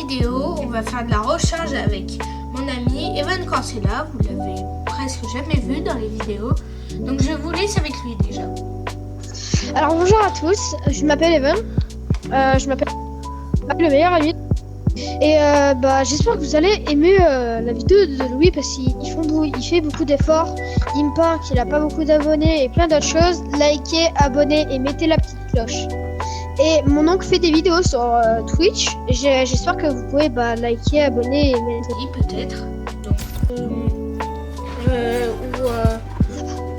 vidéo, on va faire de la recharge avec mon ami Evan Cancela. Vous l'avez presque jamais vu dans les vidéos. Donc je vous laisse avec lui déjà. Alors bonjour à tous, je m'appelle Evan. Je m'appelle le meilleur ami. Et j'espère que vous allez aimer la vidéo de Louis parce qu'il fait beaucoup d'efforts. Il me parle qu'il a pas beaucoup d'abonnés et plein d'autres choses. Likez, abonnez et mettez la petite cloche. Et mon oncle fait des vidéos sur Twitch. J'espère que vous pouvez liker, abonner et mettre. Oui, peut-être. Donc,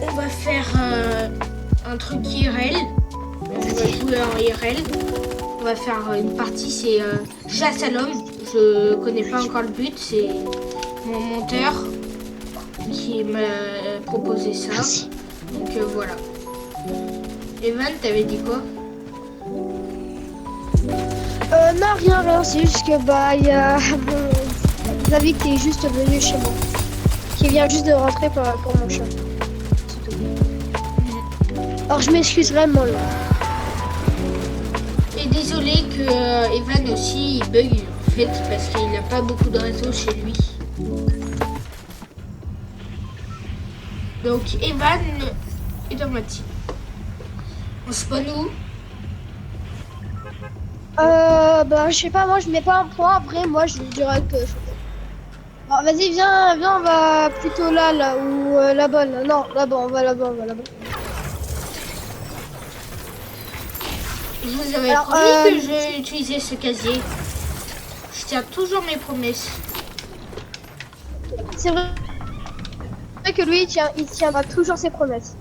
on va faire un truc IRL. On va jouer en IRL. On va faire une partie, c'est chasse à l'homme. Je connais pas encore le but. C'est mon monteur qui m'a proposé ça. Merci. Donc voilà. Evan, t'avais dit quoi? Non, rien, c'est juste que il y a mon David qui est juste venu chez moi. Qui vient juste de rentrer pour mon chat. C'est tout. Alors je m'excuse vraiment là. Et désolé que Evan aussi il bug en fait parce qu'il n'a pas beaucoup de réseau chez lui. Donc Evan est dans ma team. On spawn où? Je sais pas, moi je mets pas un point, après moi je dirais que... Bon, vas-y, viens, on va plutôt là, ou là-bas, là. Non, là-bas, on va là-bas. Je vous avais promis que je utilisais ce casier. Je tiens toujours mes promesses. C'est vrai que lui, il tiendra toujours ses promesses.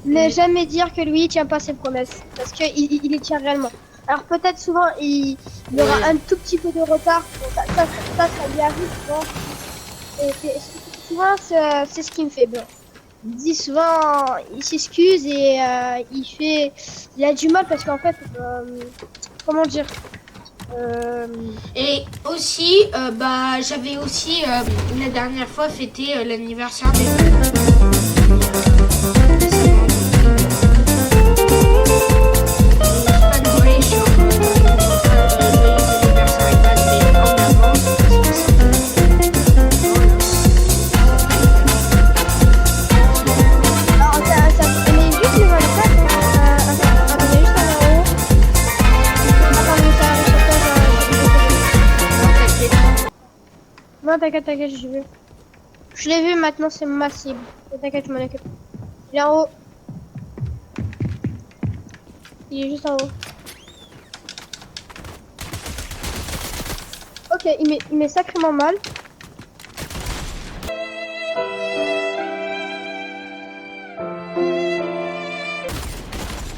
Ne jamais dire que lui, il tient pas ses promesses, parce que il les tient réellement. Alors peut-être souvent, il y aura un tout petit peu de retard, ça lui arrive souvent. Et souvent, c'est ce qui me fait blanc. Il dit souvent, il s'excuse et il a du mal parce qu'en fait, comment dire, Et aussi, j'avais aussi la dernière fois fêté l'anniversaire des... Non, t'inquiète, j'ai vu. Je l'ai vu, maintenant c'est ma cible. T'inquiète, je m'en occupe. Il est en haut. Il est juste en haut. Ok, il met sacrément mal.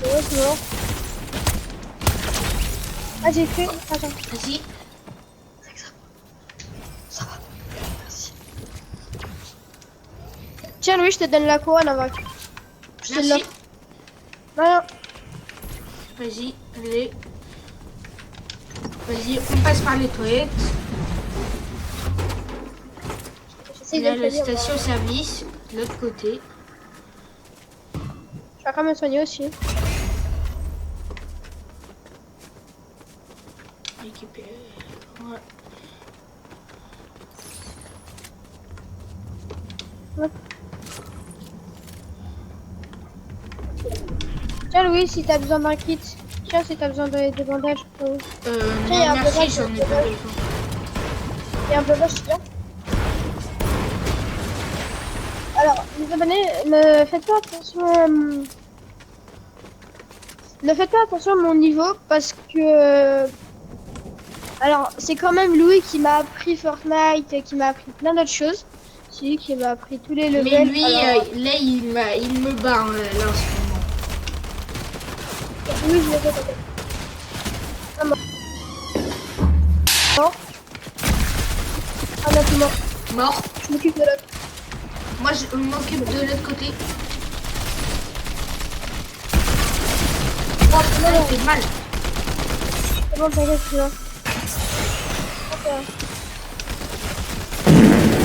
Ouais, c'est mort. Ah, j'ai fait. Attends. Vas-y. Tiens, Louis, je te donne la couronne avant. Je te Merci. l'offre. Non. Vas-y, allez. Vas-y, on passe par les toilettes. J'essaie Il y a de la le dire, station-service de l'autre côté. Je vais quand même me soigner aussi. Récupérer. Ouais. Hop. Tiens, Louis, si t'as besoin d'un kit. Tiens, si t'as besoin de bandages. Non, il y a un merci, bandage, j'en ai pas besoin. Il y a un bandage, c'est bien. Alors, les abonnés, ne faites pas attention. Ne faites pas attention à mon niveau parce que. Alors, c'est quand même Louis qui m'a appris Fortnite et qui m'a appris plein d'autres choses. C'est lui qui m'a appris tous les levels. Mais lui, alors... là, il me bat là, en ce moment. Oui, je le fais. Ah, mort. Mort. Ah non, c'est mort. Mort. Je m'occupe de l'autre. Moi, je m'occupe de l'autre côté. Oh, putain, il fait mal. C'est bon, t'inquiète, je suis là. Ok.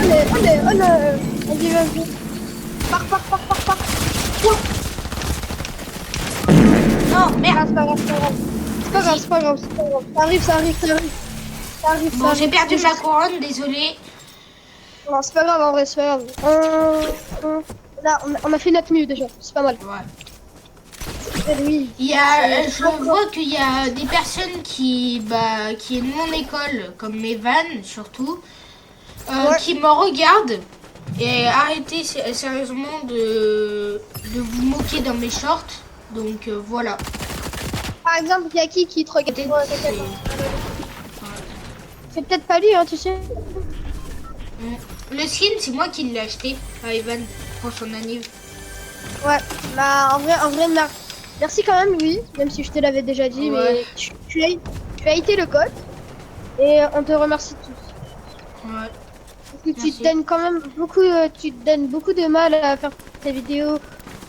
Allez. Vas-y. Pars. Ouah. Non, merde. Ah, c'est pas grave. Ça arrive. Ça arrive, Bon, ça j'ai arrive. perdu ma couronne, désolé. Non, c'est pas grave, en vrai, c'est pas grave. Là, on a fait notre mieux déjà, c'est pas mal. Ouais. Oui. Il y a, je vois qu'il y a des personnes qui est de mon école, comme Evan surtout, Ouais. qui me regardent. Et arrêtez sérieusement de vous moquer dans mes shorts. Donc voilà. Par exemple, il y a qui te regarde? Peut-être Ouais, c'est- t'inquiète. C'est peut-être pas lui, hein, tu sais. Le skin, c'est moi qui l'ai acheté à Evan pour son anniv. Ouais, bah en vrai, merci quand même, oui, même si je te l'avais déjà dit, Ouais. mais tu as été le code et on te remercie tous. Ouais. Parce que tu Merci. te donnes quand même beaucoup, tu te donnes beaucoup de mal à faire tes vidéos.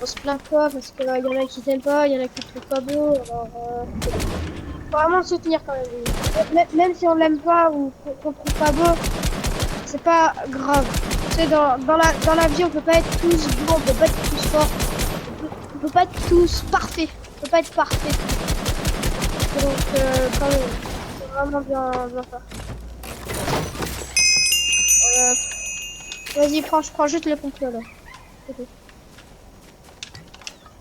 On se plaint de toi parce qu'il y en a qui t'aiment pas, il y en a qui te trouvent pas beau. Alors, faut vraiment le soutenir quand même. Oui. Même si on l'aime pas ou qu'on trouve pas beau, c'est pas grave. Tu sais, dans la vie, on peut pas être tous beaux, on peut pas être tous forts, on peut pas être tous parfaits, on peut pas être parfait. Donc, quand même, c'est vraiment bien faire. Vas-y, je prends juste le complot là. C'est tout.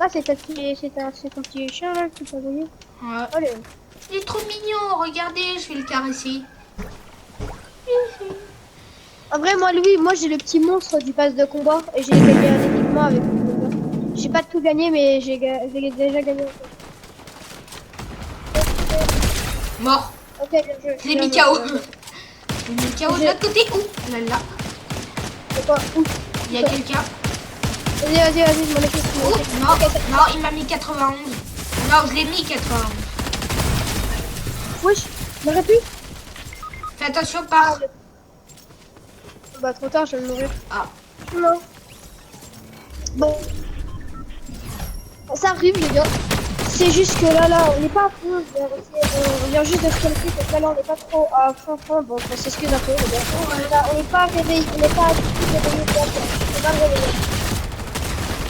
Ah, c'est ton petit chien là qui t'a envoyé. Ouais. Allez. Il est trop mignon, regardez, je vais le caresser. En vrai, moi j'ai le petit monstre du pass de combat et j'ai gagné un équipement avec le combat. J'ai pas tout gagné, mais j'ai déjà gagné. Mort. Ok, bien joué. Je l'ai Bien mis joué, KO. bien joué. Je l'ai mis KO de l'autre côté. Ouh là là. C'est quoi? Ouh. Il y a quelqu'un. Vas-y, je m'en occupe. Ouh, non, non, il m'a mis 91. Non, je l'ai mis 91. Wesh, j'aurais pu. Fais attention, par. Bah, trop tard, je vais mourir. Ah. Non. Bon. Ça arrive, les gars. C'est juste que là, on n'est pas à fond. On vient juste de se calculer, donc là, on n'est pas trop à fond. Donc, on s'excuse un peu, les gars. On n'est pas réveillé, on n'est pas à tout réveillé. On va le réveiller.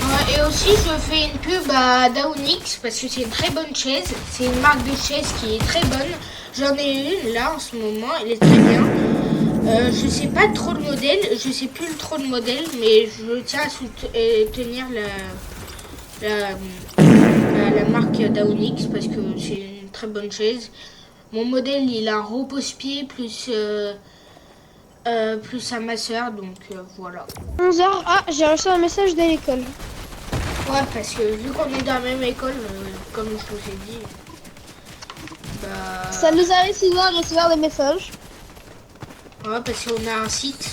Ouais, et aussi, je fais une pub à Downix parce que c'est une très bonne chaise. C'est une marque de chaise qui est très bonne. J'en ai une là en ce moment, elle est très bien. Je sais pas trop le modèle, je sais plus trop le modèle, mais je tiens à soutenir la marque Downix parce que c'est une très bonne chaise. Mon modèle, il a un repose-pied plus un masseur, donc voilà. 11h. Ah, j'ai reçu un message de l'école. Ouais, parce que vu qu'on est dans la même école, comme je vous ai dit, bah... Ça nous arrive souvent de recevoir des messages. Ouais, parce qu'on a un site.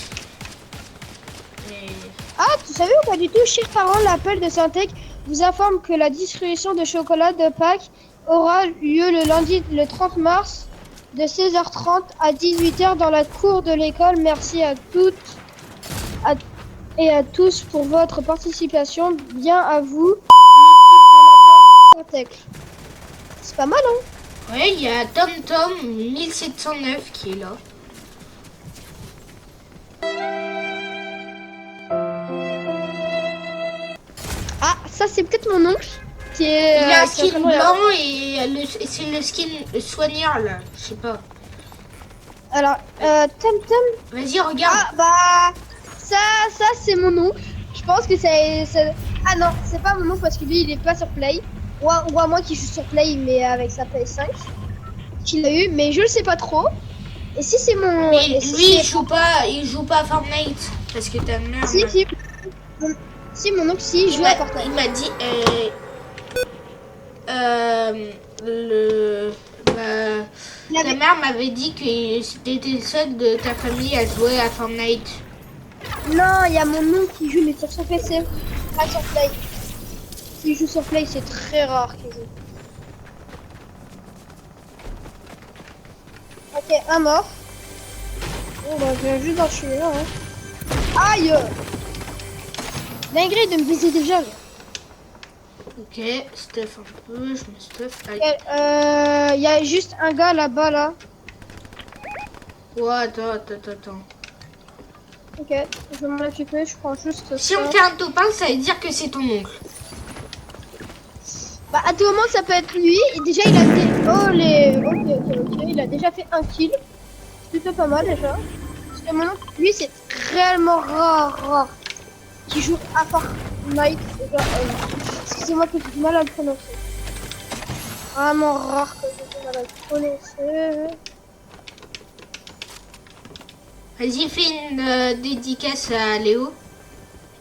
Et... Ah, tu savais ou pas du tout, chers parents, l'appel de Syntec vous informe que la distribution de chocolat de Pâques aura lieu le lundi le 30 mars de 16h30 à 18h dans la cour de l'école. Merci à toutes et à tous pour votre participation. Bien à vous, l'équipe de l'appel Syntec. C'est pas mal, hein? Ouais, il y a TomTom 1709 qui est là. Ah, ça c'est peut-être mon oncle qui est... Il y a un qui est skin vraiment- blanc et c'est le skin soigneur là, je sais pas. Alors, Tom. Vas-y, regarde. Ah bah ça c'est mon oncle. Je pense que c'est ah non, c'est pas mon oncle parce que lui il est pas sur Play. Ou à moi qui joue sur Play mais avec sa PS5 qu'il a eu, mais je le sais pas trop. Et si c'est mon Mais et si lui, c'est- il joue pas à Fortnite parce que ta mère. si mon oncle si il joue à Fortnite. Il m'a dit ta mère m'avait dit que c'était le seul de ta famille à jouer à Fortnite. Non, il y a mon oncle qui joue mais sur son PC, pas sur Play. S'il joue sur Play, c'est très rare qu'il joue. Ok, un mort. Bon bah je viens juste d'en tuer un. Hein. Aïe! Dinguerie de me viser déjà. Là. Ok, stuff un peu, je me stuff. Aïe. Il y a juste un gars là-bas là. Ouais, attends. Ok, je vais m'en occuper, je prends juste Si ça. on fait un top 1, ça veut dire que c'est ton oncle. Bah à tout moment ça peut être lui. Et déjà il a fait... Oh les... Ok, il a déjà fait un kill. plutôt pas mal déjà. Parce que mon oncle, lui, c'est réellement rare qui joue à Fortnite. Excusez-moi que j'ai du mal à le prononcer. Vraiment rare que j'ai du mal à le prononcer. Vas-y, fais une dédicace à Léo.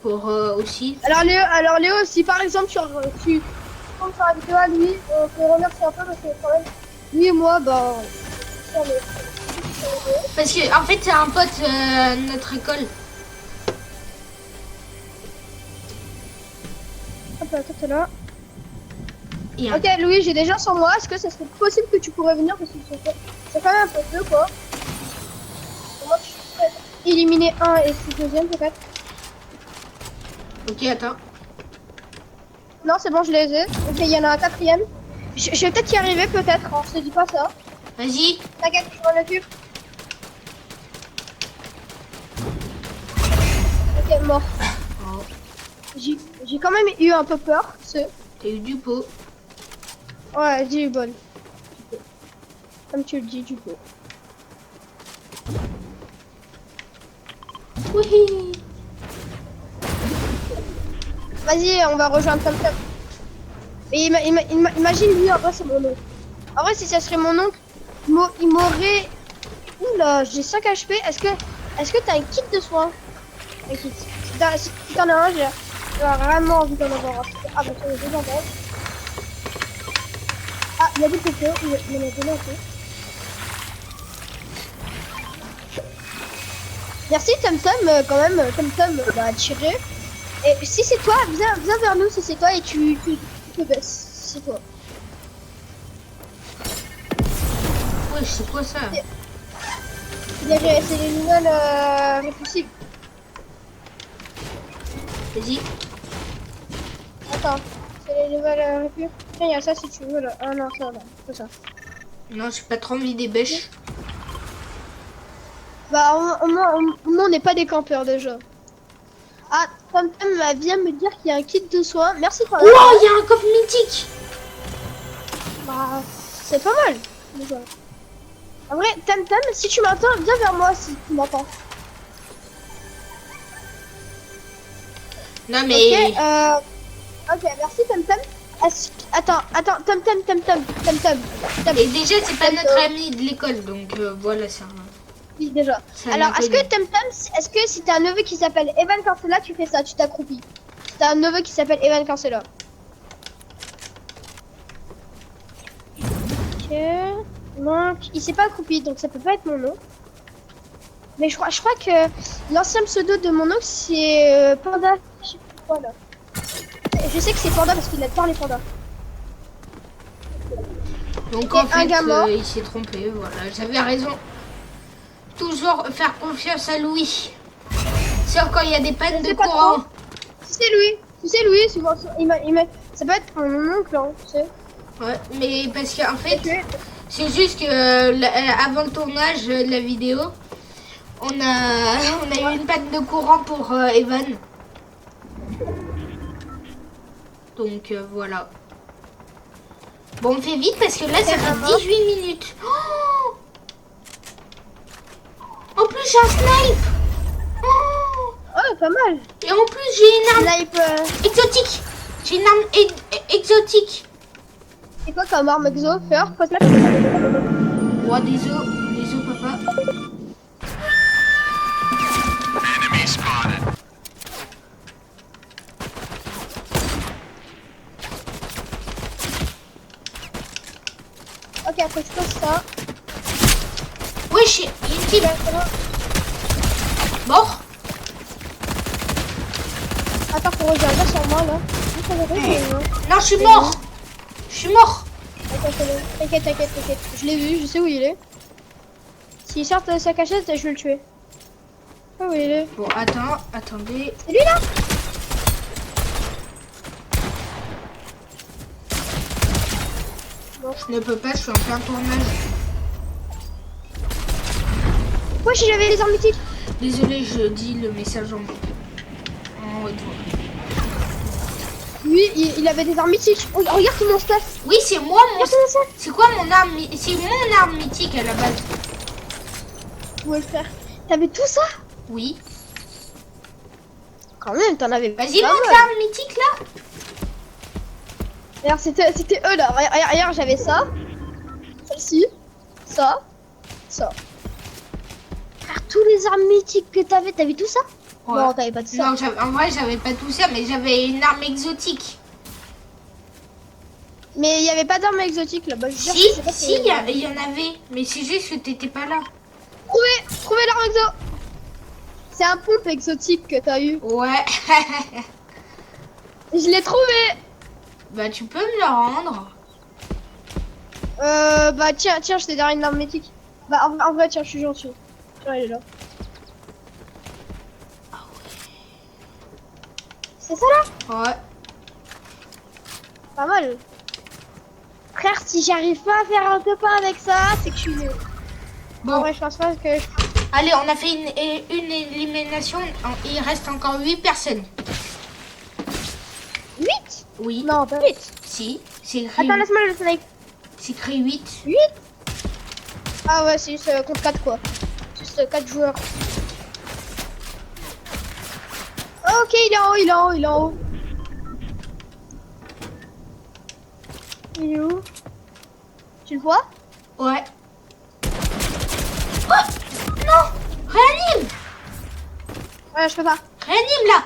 Pour aussi. Alors Léo, si par exemple tu tombes sur la vidéo à lui, on peut remercier un peu parce que quand même, lui et moi, bah, on est Parce que en fait c'est un pote de notre école. Hop là, toi t'es là. Et Ok Louis, j'ai des gens sur moi, est-ce que ça serait possible que tu pourrais venir parce que c'est quand même un peu peu quoi. Moi je suis éliminer un et c'est deuxième peut-être. Ok, attends. Non c'est bon je les ai. Ok il y en a un quatrième. Je vais peut-être y arriver peut-être, on se dit pas ça. Vas-y. T'inquiète, je m'en occupe. Ok mort. Oh. J'ai quand même eu un peu peur, c'est. T'as eu du pot. Ouais, j'ai eu bonne. Comme tu le dis, du pot. Oui. Vas-y, on va rejoindre Tom Tom. Et imagine lui, en vrai, c'est mon oncle. En vrai, si ça serait mon oncle, il m'aurait. Oula, j'ai 5 HP. Est-ce que t'as un kit de soins? Un kit. Si t'en as un, j'ai vraiment envie d'en avoir un. Ah, bah, tu as deux en bas. Ah, il y a des coco, il y en a donné un peu. Merci Tom Tom, quand même, Tom Tom m'a tiré. Et si c'est toi, viens vers nous si c'est toi et tu te baisses. C'est toi. Ouais, c'est quoi ça? C'est les nouvelles répulsives. Vas-y. Attends, c'est les nouvelles répulsives. Tiens, il y a ça si tu veux là. Ah non, ça va, c'est ça. Non, j'ai pas trop envie des bêches. Bah, au moins, on n'est pas des campeurs déjà. Ah, Tom Tom vient me dire qu'il y a un kit de soins. Merci toi. Wow, il y a un coffre mythique. Bah, c'est pas mal. Déjà. En vrai, Tom Tom, si tu m'entends, viens vers moi si tu m'entends. Non mais. Ok, merci Tom Tom. Attends, Tom. Et déjà, c'est pas notre ami de l'école, donc voilà, ça. Oui, déjà. Alors, est-ce que si t'as un neveu qui s'appelle Evan Cancela, tu fais ça, tu t'accroupis. Si t'as un neveu qui s'appelle Evan Cancela. Ok. Donc, il s'est pas accroupi, donc ça peut pas être mon nom. Mais je crois que l'ancien pseudo de mon oncle c'est Panda. Je sais plus quoi là. Je sais que c'est Panda parce qu'il adore les pandas. Donc en fait, il s'est trompé, voilà, j'avais raison. Toujours faire confiance à Louis. Sauf quand il y a des pannes de courant. Tu sais Louis, souvent, ça peut être mon oncle, hein, tu sais. Ouais, mais parce qu'en fait, c'est juste que avant le tournage de la vidéo, on a eu une panne de courant pour Evan. Donc voilà. Bon, on fait vite parce que là, ça fait 18 minutes. Oh, en plus, j'ai un snipe. Oh, pas mal. Et en plus, j'ai une arme exotique. J'ai une arme exotique. C'est quoi comme arme exo? Faire quoi ça? Roi des os, papa. Ok, après je pose ça. Wesh, il y a une kill. Mort. Attends, faut regarder sur moi là. Non, je suis mort. Je suis mort. T'inquiète. Je l'ai vu, je sais où il est. S'il sort de sa cachette, je vais le tuer. Ah où il est. Bon, attendez. C'est lui là? Je ne peux pas, je suis en plein tournage. Wesh, j'avais les armes mythiques. Désolé, je dis le message en retour. Lui, il avait des armes mythiques. Oh, regarde tout mon stuff. Oui, c'est moi mon. C'est quoi mon arme? C'est mon arme mythique à la base. pouvais le faire. T'avais tout ça? Oui. Quand même, t'en avais Vas-y, pas monte mal. l'arme mythique là. Regarde, c'était eux là. Regarde, j'avais ça. Celle-ci. Ça. Ça. Frère, tous les armes mythiques que t'avais tout ça? Ouais. Non, t'avais pas tout ça. Non, en vrai, j'avais pas tout ça, mais j'avais une arme exotique. Mais il y avait pas d'armes exotiques là-bas. Si, il y en avait. Mais c'est juste que t'étais pas là. Trouvez l'arme exo. C'est un pompe exotique que t'as eu. Ouais. Je l'ai trouvé. Bah, tu peux me le rendre. Bah tiens, je t'ai donné une arme mythique. Bah en vrai, tiens, je suis gentil. Tiens, elle est là. C'est ça là? Ouais. Pas mal. Frère, si j'arrive pas à faire un copain avec ça, c'est que je suis nul. En Bon, vrai, je pense pas que... allez, on a fait une élimination. Il reste encore 8 personnes. 8? Oui. Non, pas 8. Si, c'est écrit. Attends, laisse-moi le snake. C'est écrit 8. 8? Ah ouais, c'est juste contre 4 quoi. Juste 4 joueurs. Ok, il est en haut, il est en haut, il est en haut. Il est où? Tu le vois? Ouais. Oh non, réanime. Ouais, je peux pas. Réanime là.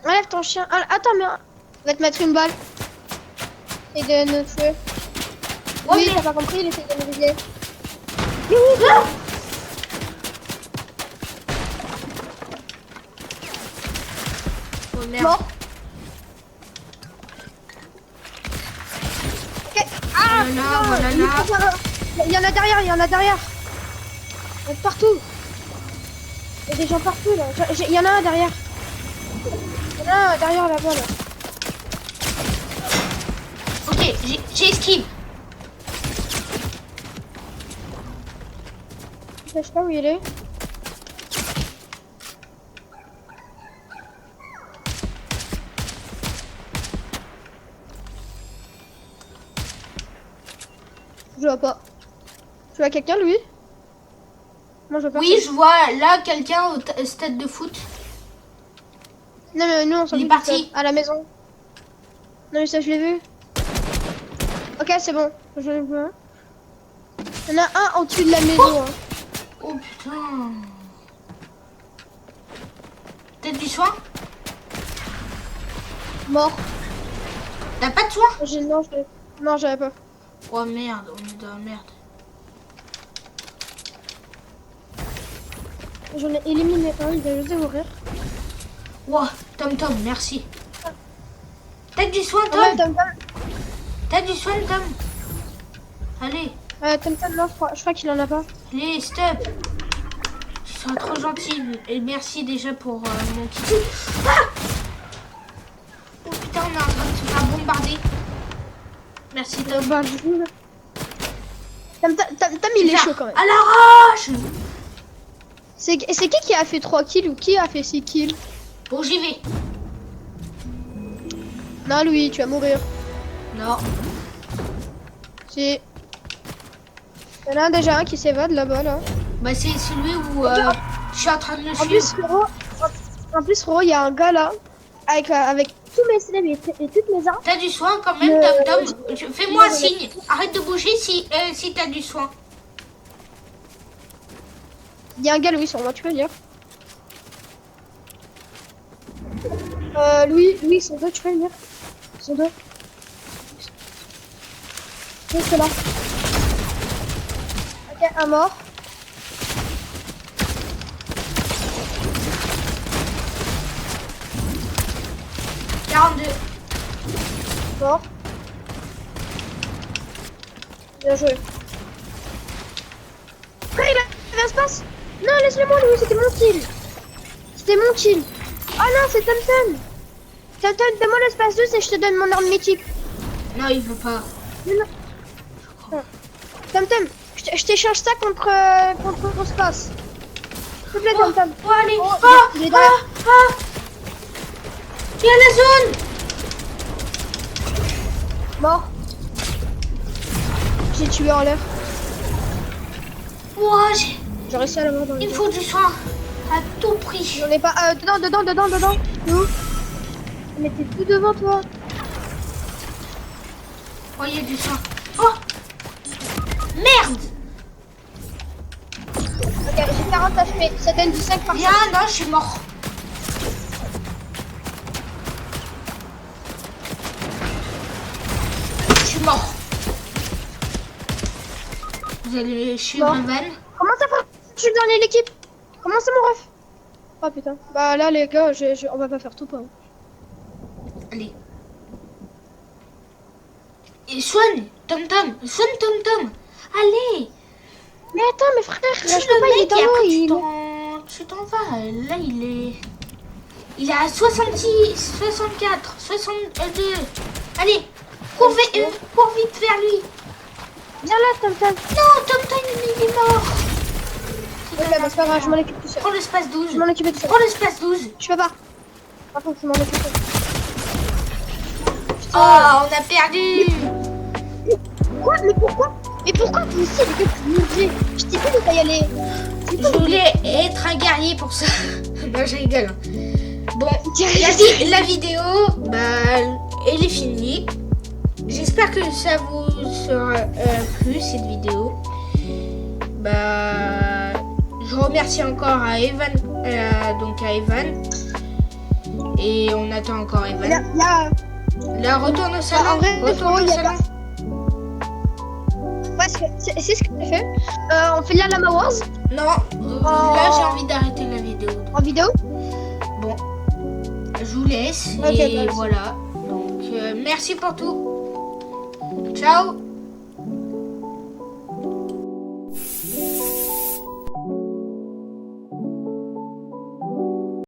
Enlève ton chien. Ah, attends, mais... On va te mettre une balle. Et de nous tuer. Ouais, Oui, mais- t'as pas compris, il essaie de nous viser. Ah oh merde. Mort. Ok. Ah, Voilà, non, voilà. il y en a derrière, il y en a derrière. Il y en a partout. Il y a des gens partout là. Il y en a un derrière. Il y en a un derrière là-bas là. Ok, j'ai esquive. Je sais pas où il est. Je vois pas. Tu vois quelqu'un lui? Moi je vois pas. Oui, je vois là quelqu'un au stade de foot. Non mais nous on s'en Il est fout parti. du stade, à la maison. Non mais ça je l'ai vu. Ok c'est bon. Je l'ai vu. Il y en a un au-dessus de la maison. Hein. Oh putain. T'as du soin? Mort. T'as pas de soin? Non j'avais pas. Oh merde, on est dans la merde. J'en ai éliminé un, il vient juste de mourir. Wow, Tom, merci. T'as du soin, Tom? Ouais, Tom, T'as du soin, Tom? Allez, Tom, non, je crois qu'il en a pas. allez, stop. Tu seras trop gentil. Et merci déjà pour mon kit. Ah oh putain, on est en train de se faire bombarder. Merci, Tom. Bah, du coup, Tom, il est chaud quand même. À l'arrache. C'est qui a fait 3 kills ou qui a fait 6 kills? Bon, j'y vais. Non, Louis, tu vas mourir. Non. Si. Il y en a déjà un qui s'évade là-bas, là. Bah, c'est celui où je suis en train de le En suivre. plus, frérot, il y a un gars là, avec tous mes célèbres et toutes mes armes. T'as du soin quand même, Tom. Fais-moi un signe. Arrête de bouger si t'as du soin. Il y a un gars, Louis, sur moi, tu peux le dire. Louis, ils sont deux, tu peux le dire. Ils sont deux. C'est là. Ok, un mort. « 42. Mort. Bien joué. Frère, il a un space. Non, laisse-le-moi, Louis, c'était mon kill. C'était mon kill. Ah non, c'est Tom. Tom, donne-moi l'espace 2 et je te donne mon arme mythique. Non, il veut pas. Non. Tom, je t'échange ça contre ton space. S'il te plaît, Tom. Oh, allez. Oh, Ah, il est derrière. ah. Il y a la zone. Mort. j'ai tué en l'air. Ouah, J'ai réussi à l'avoir dans le il me dos. faut du soin. À tout prix. J'en ai pas. Dedans. Où? Mais t'es tout devant toi. Oh, il y a du soin. Oh, merde. Ok, j'ai 40 HP. Ça donne du 5 par Viens, non, je suis mort. Je suis mort. Vous allez suivre Mort. un van. Comment ça va? Je suis le dernier de l'équipe. Comment c'est mon ref? Oh putain. Bah là les gars, on va pas faire tout pas. Allez. Et soigne, Tom Tom. Soigne Tom Tom. Allez. Mais attends, mes frères, Si je peux pas, le il est mec, dans et après l'eau. tu t'en vas. Là, il est à 66, 64, 62. Allez, cours vite vers lui. Viens là, Tom Tom. Non, Tom Tom, il est mort. Ok, bah c'est pas grave, je m'en occupe tout seul. Prends l'espace 12. Je m'en occupe tout seul. Prends l'espace 12. Je peux pas. Par contre, je m'en occupe. Oh, on a perdu. Quoi? Mais pourquoi? Mais pourquoi vous aussi, les gars, vous mourrez? Je t'ai dit de pas y aller. Je voulais être un guerrier pour ça. Non, je rigole. Bon, Guerrier. la vidéo, bah, elle est finie. J'espère que ça vous sera plu, cette vidéo. Bah, je remercie encore à Evan, et on attend encore Evan. Là, retourne au salon. en vrai, Retourne au il y a salon. Ouais, c'est ce que j'ai fait. On fait la Lama Wars Non, là j'ai envie d'arrêter la vidéo. en vidéo. Bon, je vous laisse Ok, et bah, voilà. Donc, merci pour tout. Ciao.